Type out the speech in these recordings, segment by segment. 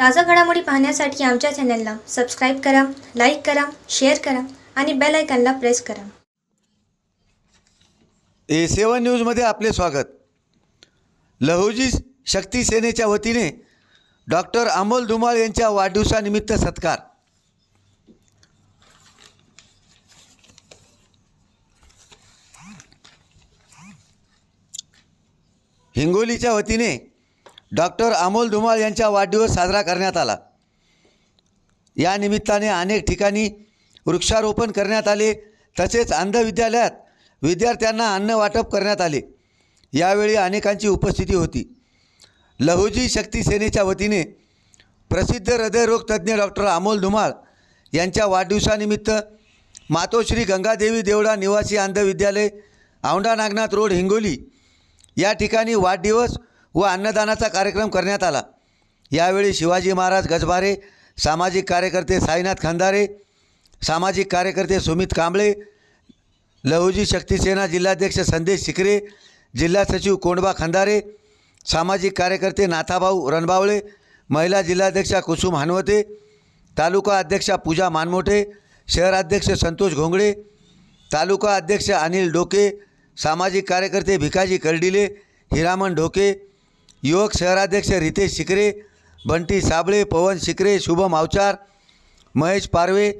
ताज़ा घडामोडी पाहण्यासाठी आमच्या चॅनलला सबस्क्राईब करा, लाईक करा, शेअर करा आणि बेल आयकॉनला प्रेस करा. A7 न्यूजमध्ये आपले स्वागत. लहुजी शक्ती सेनेच्या वतीने डॉक्टर अमोल धुमाळ यांच्या वाढदिवसानिमित्त सत्कार. हिंगोलीच्या वतीने डॉक्टर अमोल धुमाळ यांचा वाढदिवस साजरा करण्यात आला. या निमित्ताने अनेक ठिकाणी वृक्षारोपण करण्यात आले. तसेच अंध विद्यालयात विद्यार्थ्यांना अन्न वाटप करण्यात आले. यावेळी अनेकांची उपस्थिती होती. लहुजी शक्ती सेनेच्या वतीने प्रसिद्ध हृदयरोग तज्ज्ञ डॉक्टर अमोल धुमाळ यांच्या वाढदिवसानिमित्त मातोश्री गंगादेवी देवडा निवासी अंध विद्यालय, औंढा नागनाथ रोड, हिंगोली या ठिकाणी वाढदिवस व अन्नदानाचा कार्यक्रम करण्यात आला. यावेळी शिवाजी महाराज गजभारे, सामाजिक कार्यकर्ते साईनाथ खंदारे, सामाजिक कार्यकर्ते सुमित कांबळे, लहुजी शक्ती सेना जिल्हाध्यक्ष संदेश शिकरे, जिल्हा सचिव कोंडबा खंदारे, सामाजिक कार्यकर्ते नाथाभाऊ रणबावळे, महिला जिल्हाध्यक्षा कुसुम हनवते, तालुका अध्यक्षा पूजा मानमोठे, शहराध्यक्ष संतोष घोंगडे, तालुका अध्यक्ष अनिल डोके, सामाजिक कार्यकर्ते भिकाजी कर्डिले, हिरामन ढोके, युवक शहराध्यक्ष रितेश शिकरे, बंटी साबळे, पवन शिकरे, शुभम अवचार, महेश पारवे.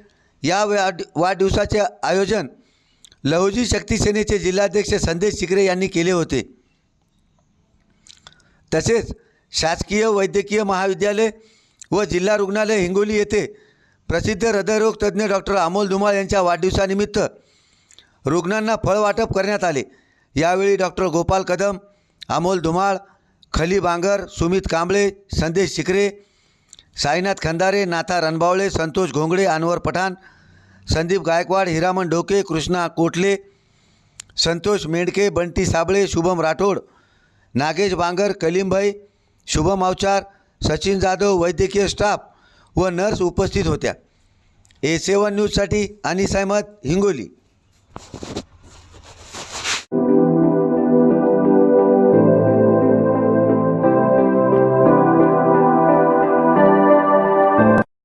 या वाढदिवसाचे आयोजन लहुजी शक्ती सेनेचे जिल्हाध्यक्ष संदेश शिकरे यांनी केले होते. तसेच शासकीय वैद्यकीय महाविद्यालय व जिल्हा रुग्णालय हिंगोली येथे प्रसिद्ध हृदयरोग तज्ज्ञ डॉक्टर अमोल धुमाळ यांच्या वाढदिवसानिमित्त रुग्णांना फळ वाटप करण्यात आले. यावेळी डॉक्टर गोपाल कदम, अमोल धुमाळ, खली बांगर, सुमित कांबळे, संदेश शिकरे, साईनाथ खंदारे, नाथा रणबावळे, संतोष घोंगडे, अनवर पठाण, संदीप गायकवाड, हिरामन ढोके, कृष्णा कोटले, संतोष मेंढके, बंटी साबळे, शुभम राठोड, नागेश बांगर, कलीमभाई, शुभम अवचार, सचिन जाधव, वैद्यकीय स्टाफ व नर्स उपस्थित होत्या. A7 न्यूजसाठी अनिस अहमद, हिंगोली.